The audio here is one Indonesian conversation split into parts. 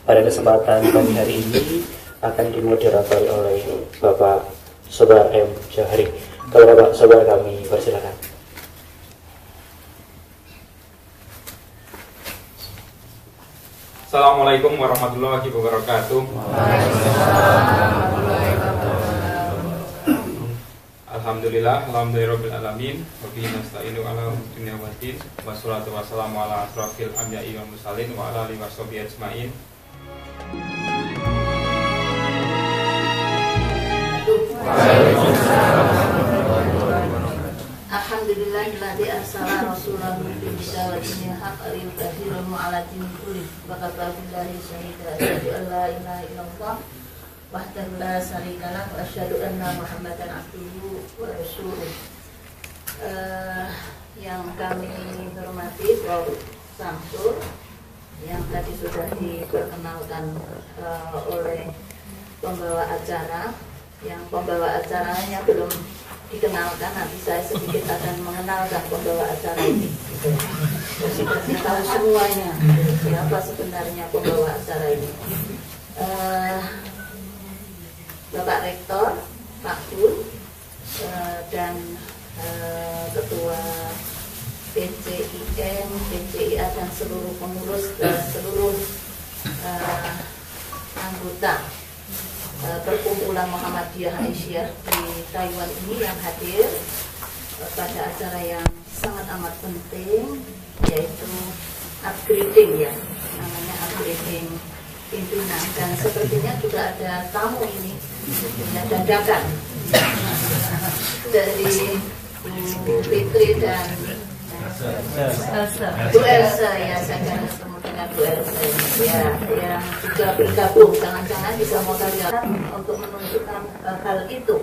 Pada kesempatan pagi hari ini akan dimoderatori oleh Bapak Sobar M. Jahari. Kalau Bapak Sobar kami persilakan. Assalamualaikum warahmatullahi wabarakatuh. Alhamdulillah, alhamdulillahirabbil alamin, wa bihi nasta'inu ala dunya waddin, wassalatu wassalamu ala asrofil anbiya'i wal mursalin wa ala alihi washabihi ajmain. Alhamdulillahilladzi arsala rasulahu bil huda wa dinil haqq liyudhhirahu 'ala dini kulli wa kafa billahi shahida asyhadu an la ilaha illallah wahdahu la syarika lahu wa asyhadu anna Muhammadan abduhu wa rasuluh. Yang kami hormati Prof. Samsul yang tadi sudah diperkenalkan oleh pembawa acara, yang pembawa acaranya belum dikenalkan, nanti saya sedikit akan mengenalkan pembawa acara ini. Jadi tahu semuanya siapa sebenarnya pembawa acara ini. Bapak Rektor, Pak Bun, dan Ketua PCIM, PCIA dan seluruh pengurus dan seluruh anggota Perkumpulan Muhammadiyah Aisyah di Taiwan ini yang hadir pada acara yang sangat amat penting, yaitu upgrading, ya, namanya upgrading pimpinan. Dan sepertinya juga ada tamu ini dadakan dari Bu Fitri dan Bu Elsa, ya, saya akan ketemu dengan Bu Elsa ya, yang juga bergabung. Jangan-jangan bisa modal untuk menunjukkan hal itu.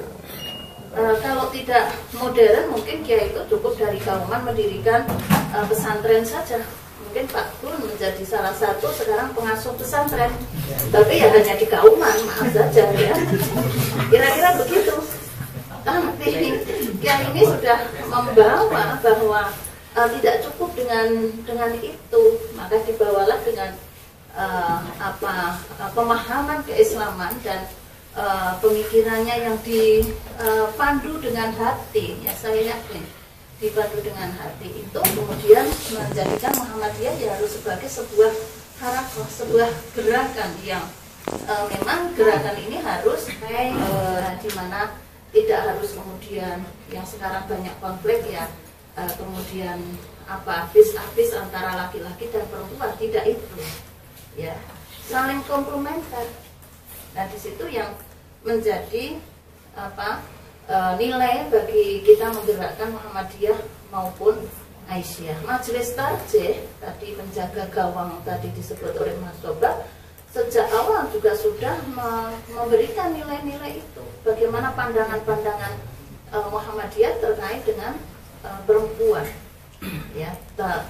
Kalau tidak modern, mungkin Kiai itu cukup dari Kauman mendirikan pesantren saja. Mungkin Pak Bun menjadi salah satu sekarang pengasuh pesantren, tapi ya hanya di Kauman, maaf saja ya. Kira-kira begitu. Tapi Kiai ini sudah membawa bahwa tidak cukup dengan itu, maka dibawalah dengan pemahaman keislaman dan pemikirannya yang dipandu dengan hati, ya, saya yakin dipandu dengan hati itu kemudian menjadikan Muhammadiyah ya harus sebagai sebuah harakah, sebuah gerakan yang memang gerakan ini harus di mana tidak harus kemudian yang sekarang banyak konflik, ya, kemudian habis antara laki-laki dan perempuan, tidak itu, ya, saling komplementer. Nah, di situ yang menjadi nilai bagi kita menggerakkan Muhammadiyah maupun Aisyah. Majelis Tarjih tadi, penjaga gawang tadi disebut oleh Mas Sobat, sejak awal juga sudah memberikan nilai-nilai itu. Bagaimana pandangan-pandangan Muhammadiyah terkait dengan perempuan, ya,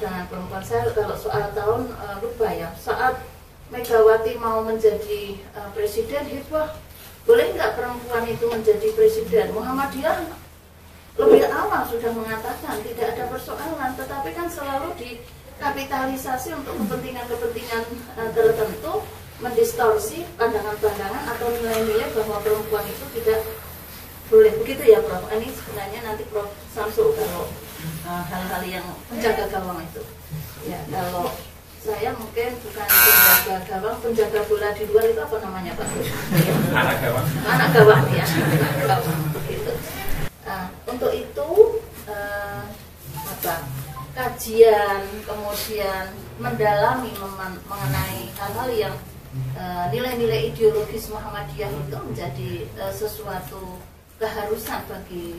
dengan perempuan. Saya kalau soal tahun lupa, ya, saat Megawati mau menjadi presiden, hitwah, boleh nggak perempuan itu menjadi presiden? Muhammadiyah lebih awal sudah mengatakan tidak ada persoalan, tetapi kan selalu dikapitalisasi untuk kepentingan-kepentingan tertentu, mendistorsi pandangan-pandangan atau nilai-nilai bahwa perempuan itu tidak boleh. Begitu ya, Prof. Ini sebenarnya nanti Prof. Samsul kalau hal-hal yang penjaga gawang itu, ya, kalau saya mungkin bukan penjaga gawang, penjaga bola di luar itu apa namanya, Pak? Anak gawang. Anak gawang, ya. Begitu. Untuk itu kajian, kemudian mendalami mengenai hal-hal yang nilai-nilai ideologis Muhammadiyah itu menjadi sesuatu keharusan bagi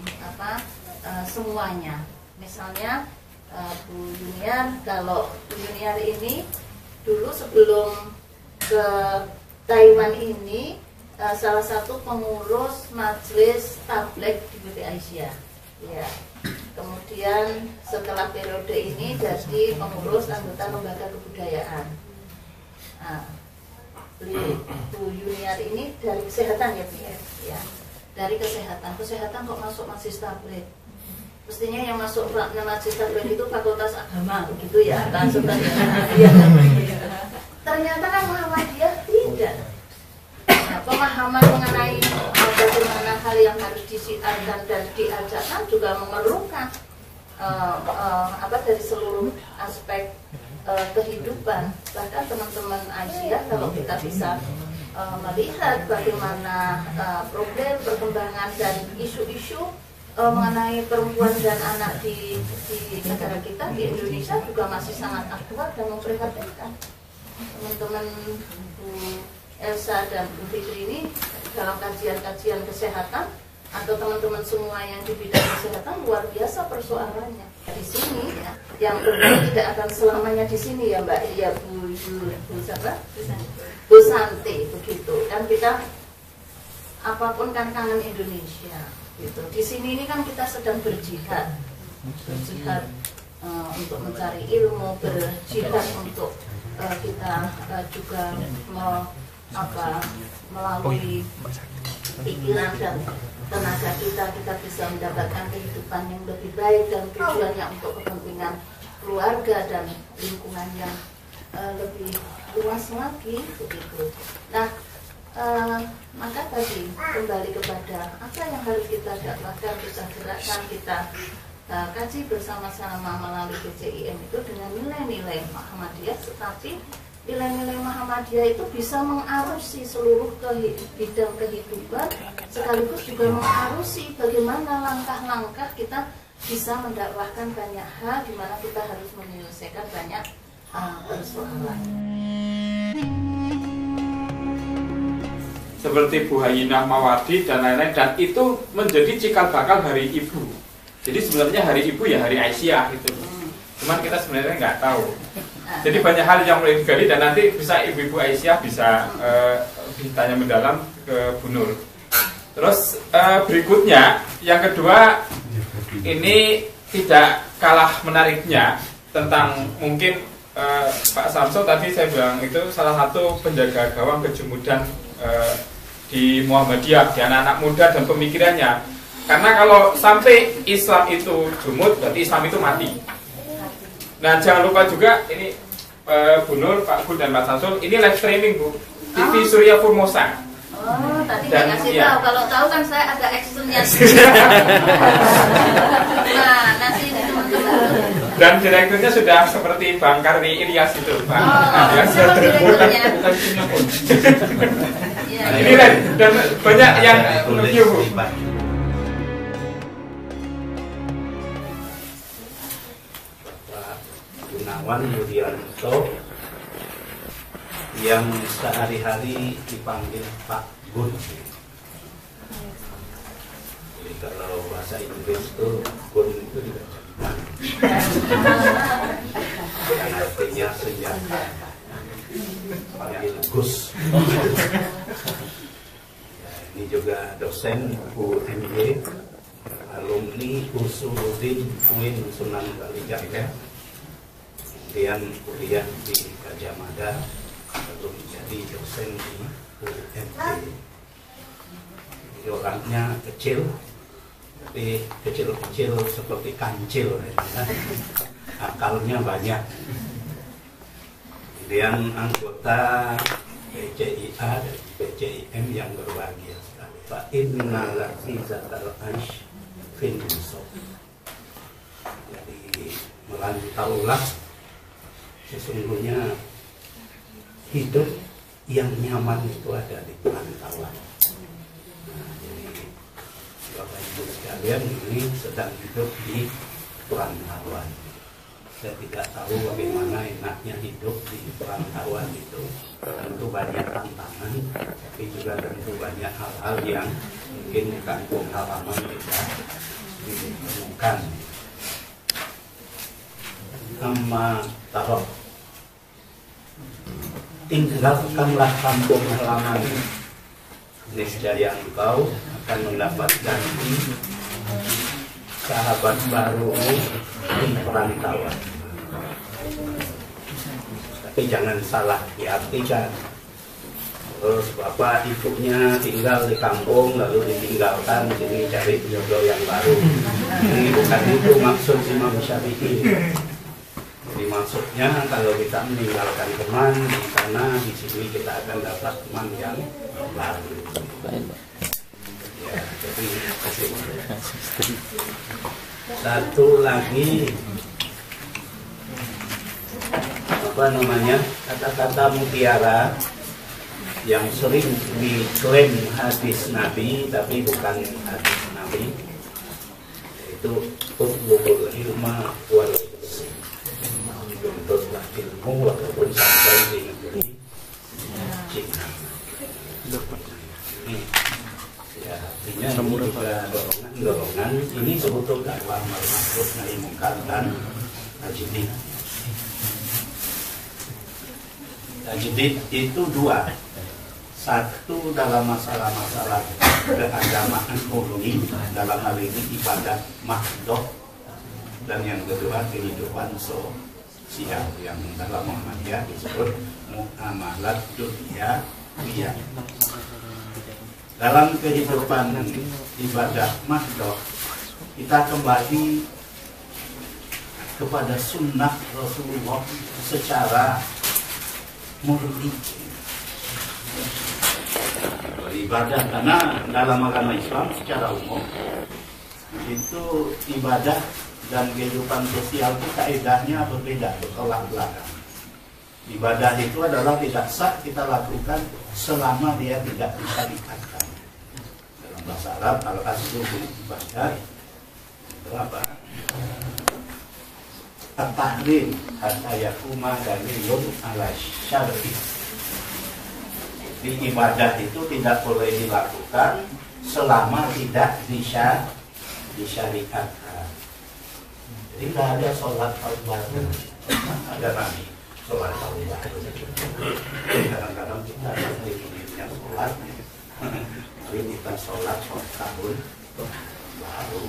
semuanya. Misalnya Bu Yuniar, kalau Bu Yuniar ini dulu sebelum ke Taiwan ini salah satu pengurus majelis tabligh di BP Aisyah, ya. Kemudian setelah periode ini jadi pengurus anggota lembaga kebudayaan. Bu Yuniar ini dari kesehatan, ya, Bu, ya. Dari kesehatan kok masuk majelis tabligh? Mestinya yang masuk majelis tabligh itu fakultas agama, begitu ya, langsung tadi. Ternyata kan Muhammadiyah berbeda. Nah, pemahaman mengenai bagaimana hal yang harus disiarkan dan diajarkan juga memerlukan dari seluruh aspek kehidupan. Bahkan teman-teman Aisyah, kalau kita bisa melihat bagaimana problem perkembangan dan isu-isu mengenai perempuan dan anak di negara kita, di Indonesia juga masih sangat aktual dan memprihatinkan. Teman-teman Bu Elsa dan Bu Fitri ini dalam kajian-kajian kesehatan atau teman-teman semua yang di bidang kesehatan luar biasa persoalannya di sini ya. Yang tentu tidak akan selamanya di sini ya Mbak, ya Bu siapa? Bu Santi begitu. Dan kita apapun kan kangen Indonesia gitu. Di sini ini kan kita sedang berjihad untuk mencari ilmu, berjihad untuk kita juga melalui pikiran dan tenaga kita bisa mendapatkan kehidupan yang lebih baik dan tujuannya untuk kepentingan keluarga dan lingkungan yang lebih luas lagi begitu. Nah, maka tadi kembali kepada apa yang harus kita dapatkan, kita gerakkan, kita kaji bersama-sama melalui PCIM itu dengan nilai-nilai Muhammadiyah, tetapi nilai-nilai Muhammadiyah itu bisa mengarusi seluruh bidang kehidupan, sekaligus juga mengarusi bagaimana langkah-langkah kita bisa mendakwahkan banyak hal di mana kita harus menyelesaikan banyak persoalan. Seperti Bu Hayinah Mawardi dan lain-lain, dan itu menjadi cikal bakal Hari Ibu. Jadi sebenarnya Hari Ibu ya Hari Aisyah itu. Cuman kita sebenarnya nggak tahu. Jadi banyak hal yang mulai digali, dan nanti bisa Ibu-Ibu Aisyah bisa ditanya mendalam ke Bu Nur. Terus berikutnya, yang kedua, ini tidak kalah menariknya tentang mungkin Pak Samsul tadi saya bilang itu salah satu penjaga gawang kejumudan di Muhammadiyah, di anak-anak muda dan pemikirannya. Karena kalau sampai Islam itu jumud, berarti Islam itu mati. Nah, jangan lupa juga ini Bu Nur, Pak Bu dan Pak Samsul, ini live streaming Bu, TV Surya Formosa. Oh, tadi nggak kasih tahu. Kalau tahu kan saya ada actionnya. Nah, nanti ini teman-teman. Dan direkturnya sudah seperti Bang Karni Ilyas itu, Bang. Siapa direkturnya? Ini dan banyak yang review Bu. Gunawan Yudianto yang sehari-hari dipanggil Pak Gun. Jadi kalau bahasa Inggris itu Gun itu dibaca yang artinya senjata, panggil Gus. Ya, ini juga dosen UMY, alumni Usuluddin UIN Sunan Kalijaga. Kemudian kuliah di Gajah Mada, lalu menjadi dosen di UMY. Jadi orangnya kecil, tapi kecil-kecil seperti kancil, ya. Akalnya banyak. Kemudian anggota PCIA dan PCIM yang berbahagia sekali. Fa inna lafizatal aish fin nusuk. Jadi melantaulah, sesungguhnya hidup yang nyaman itu ada di perantauan. Nah, jadi Bapak Ibu sekalian ini sedang hidup di perantauan. Saya tidak tahu bagaimana enaknya hidup di perantauan itu. Tentu banyak tantangan, tapi juga tentu banyak hal-hal yang mungkin di kampung halaman kita ditemukan. Amma taroh, tinggalkanlah kampung halaman, niscaya engkau akan mendapatkan sahabat baru di perantauan. Tapi jangan salah diartikan. Terus bapak ibunya tinggal di kampung lalu ditinggalkan sini cari jodoh yang baru. Ini bukan itu maksud Imam Syafi'i. Imam termasuknya kalau kita meninggalkan teman di sana, di sini kita akan dapat teman yang baru. Ya, jadi satu lagi apa namanya, kata-kata mutiara yang sering diklaim hadis Nabi tapi bukan hadis Nabi, itu utlubul ilma wal tuntutlah ilmu walaupun sampai di negeri Cina. Ya, artinya ini juga dorongan ini sebetulnya dakwah ma'ruf nahi munkar dan tajdid. Tajdid itu dua. Satu dalam masalah-masalah keagamaan murni, dalam hal ini ibadah mahdoh, dan yang kedua kehidupan sosial yang dalam Muhammadiyah disebut muamalat dunyawiyah. Dalam kehidupan ibadah mahdoh, kita kembali kepada sunnah Rasulullah secara murni. Ibadah, karena dalam agama Islam secara umum itu ibadah dan kehidupan sosial itu kaedahnya berbeda, bertolak belakang. Ibadah itu adalah tidak sah kita lakukan selama dia tidak bisa dikatakan. Dalam bahasa Arab al-aslu ibadah itu apa? At-tahrim hatta yakuma dalilun ala syar'i. Di ibadah itu tidak boleh dilakukan selama tidak bisa disyariatkan. Jadi tidak ada sholat tahun baru, ada Nabi sholat tahun baru. Kadang-kadang kita ada dirinya sholat, tapi kita sholat tahun baru.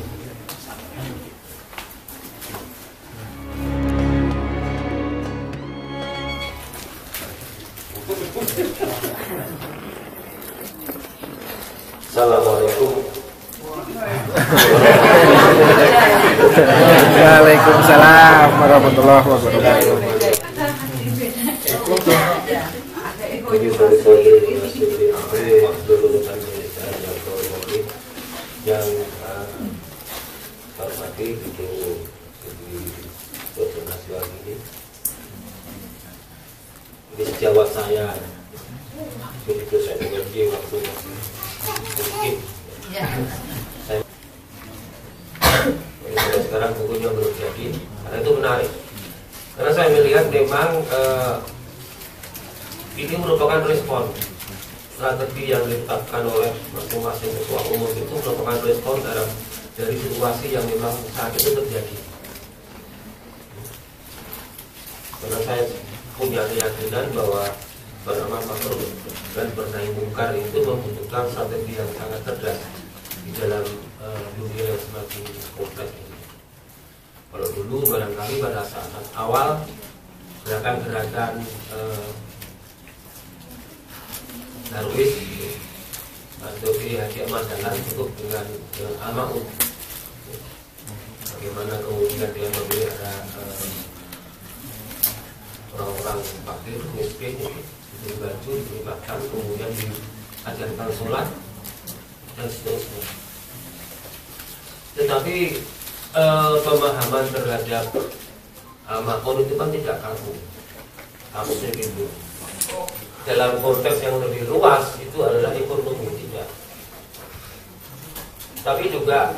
Assalamualaikum. Waalaikumsalam warahmatullahi wabarakatuh. Jadi saudari-saudari yang hormati itu di Dr. Nasional ini sejawat saya begitu saya mengerti waktu mungkin saya sekarang bukunya belum jadi, karena itu menarik karena saya melihat memang ini merupakan respon strategi yang ditetapkan oleh masing-masing ketua umum, itu merupakan respon dari situasi yang memang saat itu terjadi. Karena saya punya keyakinan bahwa bernama makruh dan bernahi mungkar itu membutuhkan strategi yang sangat cerdas di dalam dunia yang semakin kompleks ini. Kalau dulu barangkali pada saat awal gerakan-gerakan Darwis atau Haji Ahmad Dahlan cukup dengan al-ma'un. Bagaimana kemudian dia memelihara orang-orang fakir, miskin, diberi baju, diberi makan, kemudian diajarkan sholat dan seterusnya. Tetapi pemahaman terhadap al-ma'un itu kan tidak kaku, harusnya gitu. Dalam konteks yang lebih luas itu adalah ekonomi, tidak. Tapi juga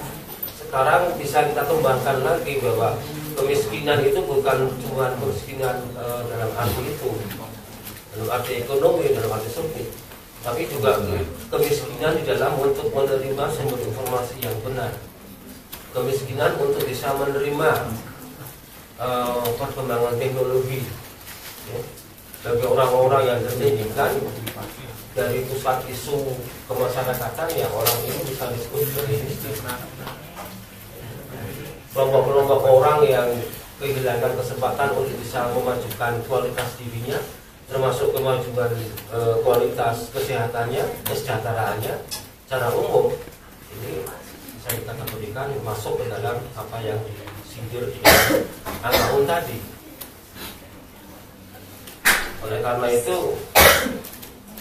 sekarang bisa kita kembangkan lagi bahwa kemiskinan itu bukan cuma kemiskinan dalam arti itu, dalam arti ekonomi, dalam arti sempit, tapi juga kemiskinan di dalam untuk menerima sumber informasi yang benar, kemiskinan untuk bisa menerima perkembangan teknologi. Ya. Bagi orang-orang yang terjadikan dari pusat isu kemasyarakatan yang orang ini bisa disebut sebagai miskin. Kelompok-kelompok orang yang kehilangan kesempatan untuk bisa memajukan kualitas dirinya, termasuk kemajuan kualitas kesehatannya, kesejahteraannya secara umum, ini bisa dikategorikan masuk ke dalam apa yang disindir di al-ma'un tadi. Oleh karena itu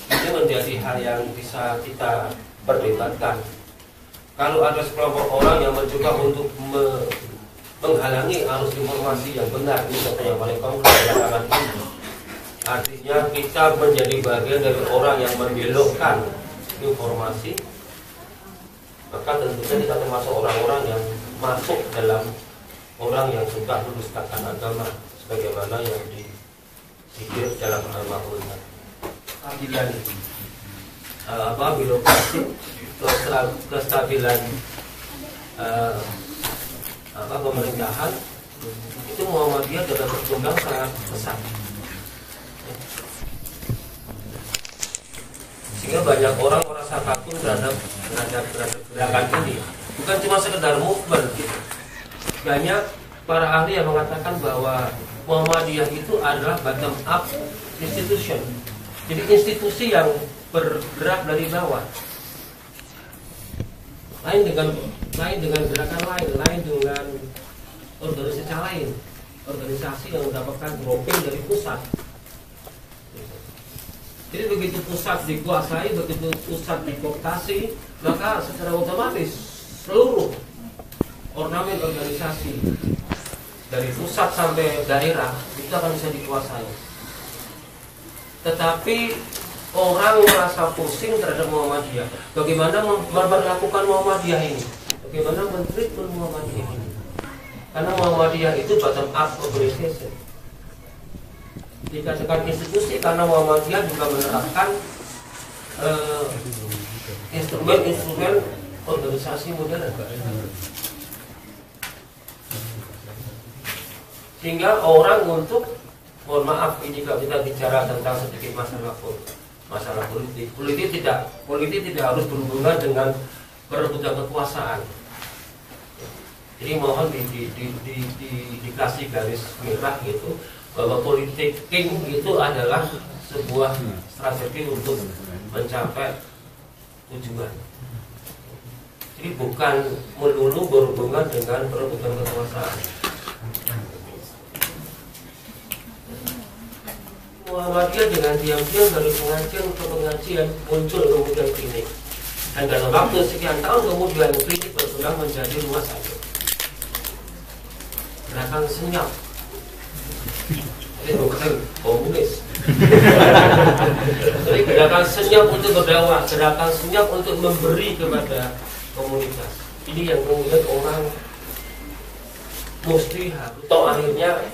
ini menjadi hal yang bisa kita perdebatkan. Kalau ada sekelompok orang yang mencoba untuk menghalangi arus informasi yang benar, ini contoh yang paling konkret belakangan ini. Artinya kita menjadi bagian dari orang yang membelokkan informasi, maka tentunya kita termasuk orang-orang yang masuk dalam orang yang suka mendustakan agama, sebagaimana yang disikir dalam Al-Ma'udah. Keadilan, birokrasi, kestabilan pemerintahan, itu Muhammadiyah dalam berkembang sangat pesat. Sehingga banyak orang merasa takut terhadap gerakan ini. Bukan cuma sekedar movement gitu. Banyak para ahli yang mengatakan bahwa Muhammadiyah itu adalah bottom up institution. Jadi institusi yang bergerak dari bawah. Lain dengan gerakan lain dengan organisasi yang mendapatkan dropping dari pusat. Jadi begitu pusat dikuasai, begitu pusat dikooptasi, maka secara otomatis seluruh ornamen organisasi dari pusat sampai daerah itu akan bisa dikuasai. Tetapi orang merasa pusing terhadap Muhammadiyah. Bagaimana memperlakukan Muhammadiyah ini? Bagaimana men-treatment Muhammadiyah ini? Karena Muhammadiyah itu bottom up organization. Dikatakan institusi karena Muhammadiyah juga menerapkan instrumen organisasi modern. Sehingga orang untuk, mohon maaf ini kalau kita bicara tentang sedikit masalah politik. Politik tidak harus berhubungan dengan perebutan kekuasaan. Jadi mohon dikasih garis merah gitu, bahwa politik itu adalah sebuah strategi untuk mencapai tujuan. Jadi bukan melulu berhubungan dengan perebutan kekuasaan. Muhammadiyah dengan diam-diam dari pengajian ke pengajian muncul kemudian klinik. Dan dalam waktu sekian tahun kemudian klinik berkembang menjadi rumah sakit. Gerakan senyap. Ini bukan komunis. Jadi gerakan senyap untuk berdakwah, gerakan senyap untuk memberi kepada komunitas. Ini yang kemudian orang mesti harus, toh akhirnya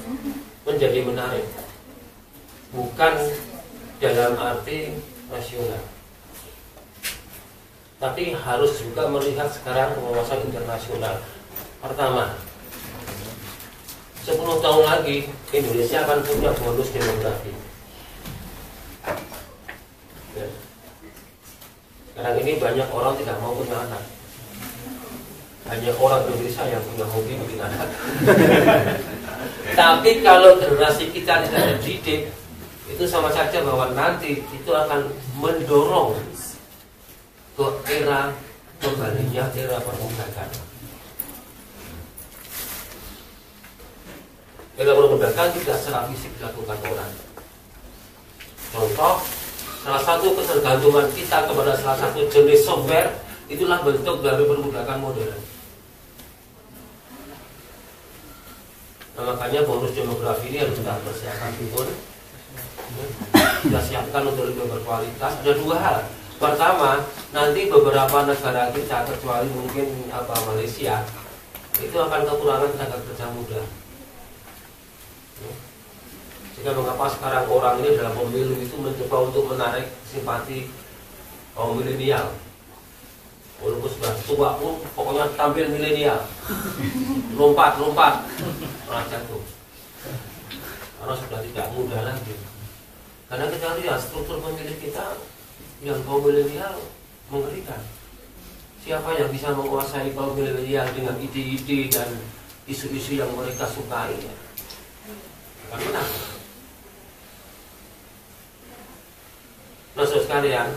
menjadi menarik. Bukan dalam arti nasional, tapi harus juga melihat sekarang wawasan internasional. Pertama, 10 tahun lagi Indonesia akan punya bonus demografi. Ya. Sekarang ini banyak orang tidak mau punya anak. Hanya orang Indonesia yang punya hobi bikin anak. Tapi kalau generasi kita tidak dididik, itu sama saja bahwa nanti itu akan mendorong ke era kembalinya era perbudakan. Era perbudakan tidak secara fisik dilakukan orang. Contoh, salah satu ketergantungan kita kepada salah satu jenis software itulah bentuk dari perbudakan modern. Nah, makanya bonus demografi ini harus kita persiapkan pun. Kita siapkan untuk lebih berkualitas. Ada 2 hal. Pertama, nanti beberapa negara kita kecuali mungkin Malaysia itu akan kekurangan tenaga kerja muda. Sehingga mengapa sekarang orang ini dalam pemilu itu mencoba untuk menarik simpati kaum milenial. Walaupun sudah tua pun pokoknya tampil milenial. Lompat malah jatuh. Karena sudah tidak muda lagi. Karena kita lihat struktur pemilih kita yang kaum milenial mengerikan. Siapa yang bisa menguasai kaum milenial dengan ide-ide dan isu-isu yang mereka sukai? Akan menang. Nah, saudara sekalian,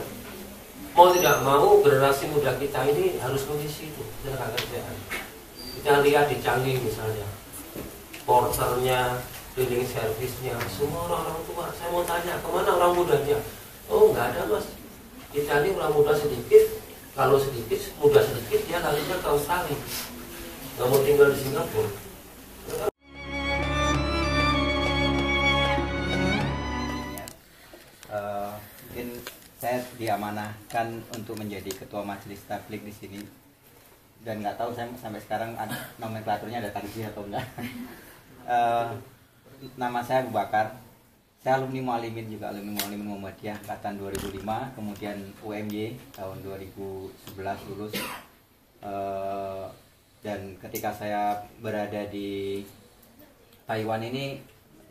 mau tidak mau generasi muda kita ini harus mengisi itu tenaga kerjaan. Kita lihat di Canggih misalnya, porternya, cleaning service-nya, semua orang-orang tua. Saya mau tanya, kemana orang mudanya? Oh, nggak ada mas. Kita ini orang muda sedikit, kalau sedikit, muda sedikit, dia larinya ke Australia. Nggak mau tinggal di Singapura. Mungkin saya diamanahkan untuk menjadi ketua majelis tabligh di sini, dan nggak tahu saya sampai sekarang nomenklaturnya ada tarjih atau enggak. Nama saya Abu Bakar, saya alumni Mualimin, juga alumni Mualimin Muhammadiyah angkatan 2005, kemudian UMY tahun 2011 lulus. Dan ketika saya berada di Taiwan ini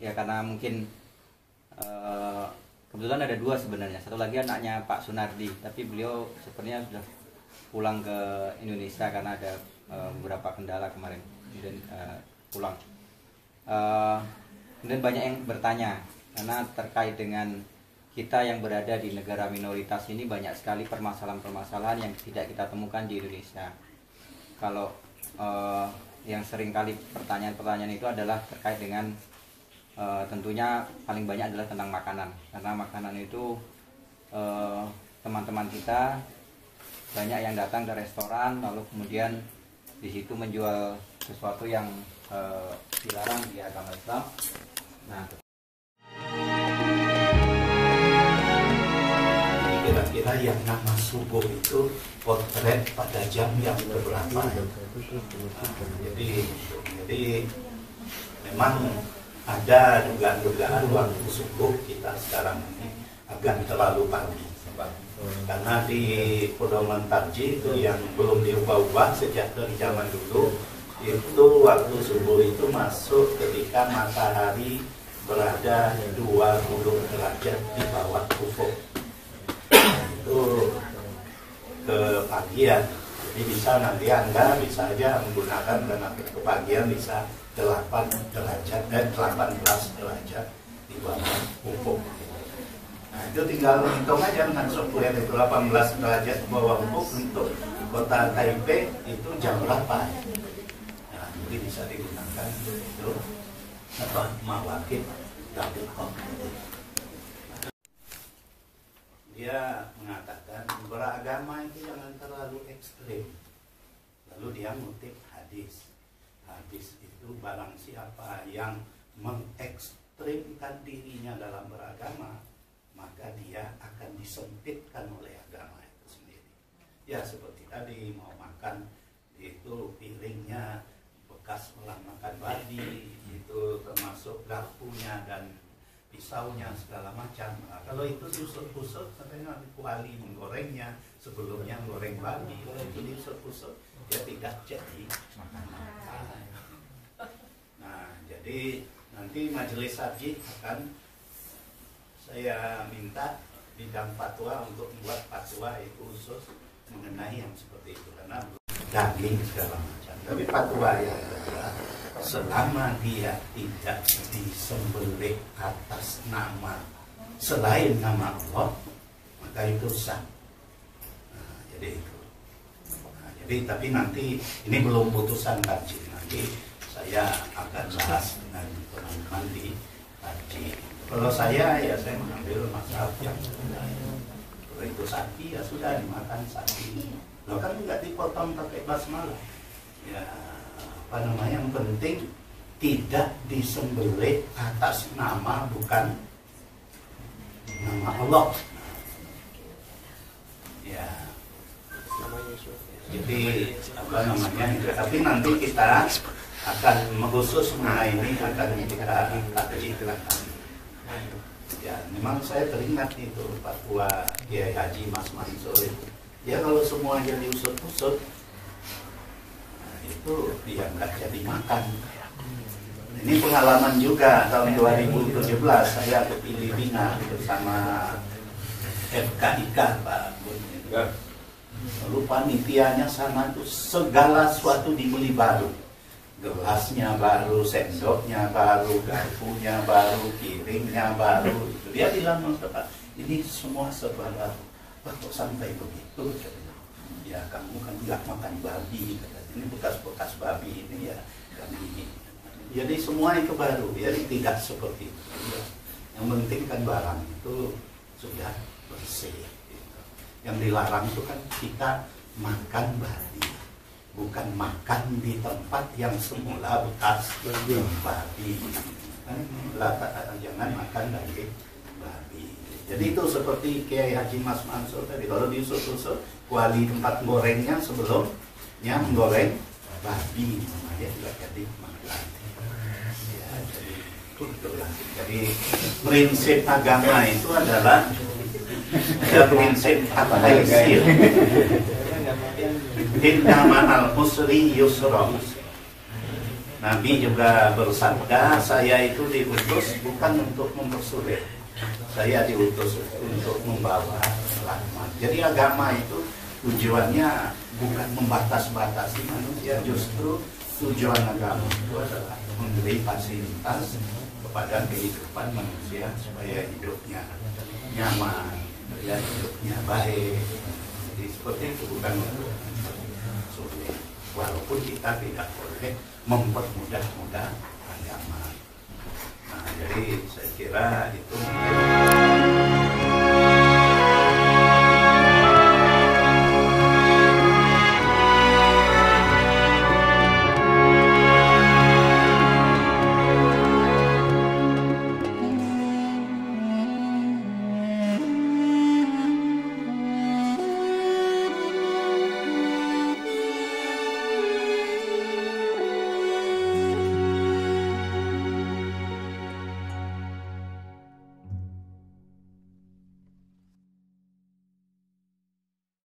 ya karena mungkin kebetulan ada dua sebenarnya, satu lagi anaknya Pak Sunardi, tapi beliau sepertinya sudah pulang ke Indonesia karena ada beberapa kendala kemarin, kemudian pulang. Kemudian banyak yang bertanya karena terkait dengan kita yang berada di negara minoritas ini, banyak sekali permasalahan-permasalahan yang tidak kita temukan di Indonesia. Kalau yang sering kali pertanyaan-pertanyaan itu adalah terkait dengan tentunya paling banyak adalah tentang makanan, karena makanan itu teman-teman kita banyak yang datang ke restoran lalu kemudian di situ menjual sesuatu yang dilarang di agama Islam. Nah, kira-kira yang nama subuh itu potret pada jam yang berapa? Jadi memang ada dugaan-dugaan waktu subuh kita sekarang ini agak terlalu pagi, karena di pedoman tarjih itu yang belum diubah-ubah sejak dari zaman dulu, itu waktu subuh itu masuk ketika matahari berada 20 derajat di bawah ufuk. Itu kepagian. Jadi bisa nanti Anda bisa aja menggunakan karena kepagian bisa 18 derajat di bawah ufuk. Nah, itu tinggal hitung aja dengan software itu 18 derajat di bawah ufuk untuk kota Taipei itu jam berapa? Nah, jadi bisa digunakan itu apa mawakib dakwah. Dia mengatakan beragama itu jangan terlalu ekstrim. Lalu dia ngutip hadis. Hadis itu barang siapa yang mengekstrimkan dirinya dalam beragama, maka dia akan disempitkan oleh agama itu sendiri. Ya seperti tadi mau makan itu piringnya bekas ulang makan babi, itu termasuk garpunya dan pisaunya segala macam. Nah, kalau itu diusut-usut, katanya kuali menggorengnya sebelumnya goreng babi, kalau itu diusut-usut ya tidak jadi makanan. Nah, jadi nanti majelis haji akan saya minta bidang fatwa untuk membuat fatwa itu khusus mengenai yang seperti itu, karena daging segala macam. Tapi fatwa yang kedua, selama dia tidak disembelih atas nama selain nama Allah, maka itu sah. Nah, jadi itu. Nah, jadi tapi nanti ini belum putusan kaji. Nanti saya akan bahas dengan teman-teman di kaji. Kalau saya ya saya mengambil mazhab yang kalau itu sapi ya sudah dimakan sapi. Lo kan nggak dipotong pakai basmalah. Ya apa namanya, yang penting tidak disembelih atas nama bukan nama Allah. Ya. Jadi apa namanya? Tapi nanti kita akan khusus mengenai ini akan kita kaji. Ya, memang saya teringat itu fatwa Kiai Haji Mas Mansur itu. Ya kalau semuanya diusut-usut, nah, itu dia nggak jadi makan. Ini pengalaman juga tahun 2017 saya ke Filipina bersama FKIK Pak Bun. Lalu panitianya sama itu segala sesuatu dibeli baru. Gelasnya baru, sendoknya baru, garpunya baru, piringnya baru. Dia bilang, Pak, ini semua serba baru. Pak, kok sampai begitu? Ya kamu kan nggak makan babi. Ini bekas-bekas babi ini ya kami Jadi semua itu baru, jadi tidak seperti itu. Yang penting kan barang itu sudah bersih. Gitu. Yang dilarang itu kan kita makan babi, bukan makan di tempat yang semula bekas babi. Kan, jangan makan daging babi. Jadi itu seperti Kiai Haji Mas Mansur tadi, kalau diusut-usut kuali tempat gorengnya sebelumnya menggoreng babi, dia juga jadi makan. Ya, jadi itulah. Jadi prinsip agama itu adalah prinsip at-taysir. Inna ma'al usri yusra. Nabi juga bersabda, saya itu diutus bukan untuk mempersulit, saya diutus untuk membawa rahmat. Jadi agama itu tujuannya bukan membatas-batasi manusia, justru tujuan agama itu adalah memberi fasilitas kepada kehidupan manusia supaya hidupnya nyaman, ya, hidupnya baik. Jadi seperti itu, bukan untuk sulit. Walaupun kita tidak boleh mempermudah-mudah agama. Nah, jadi saya kira itu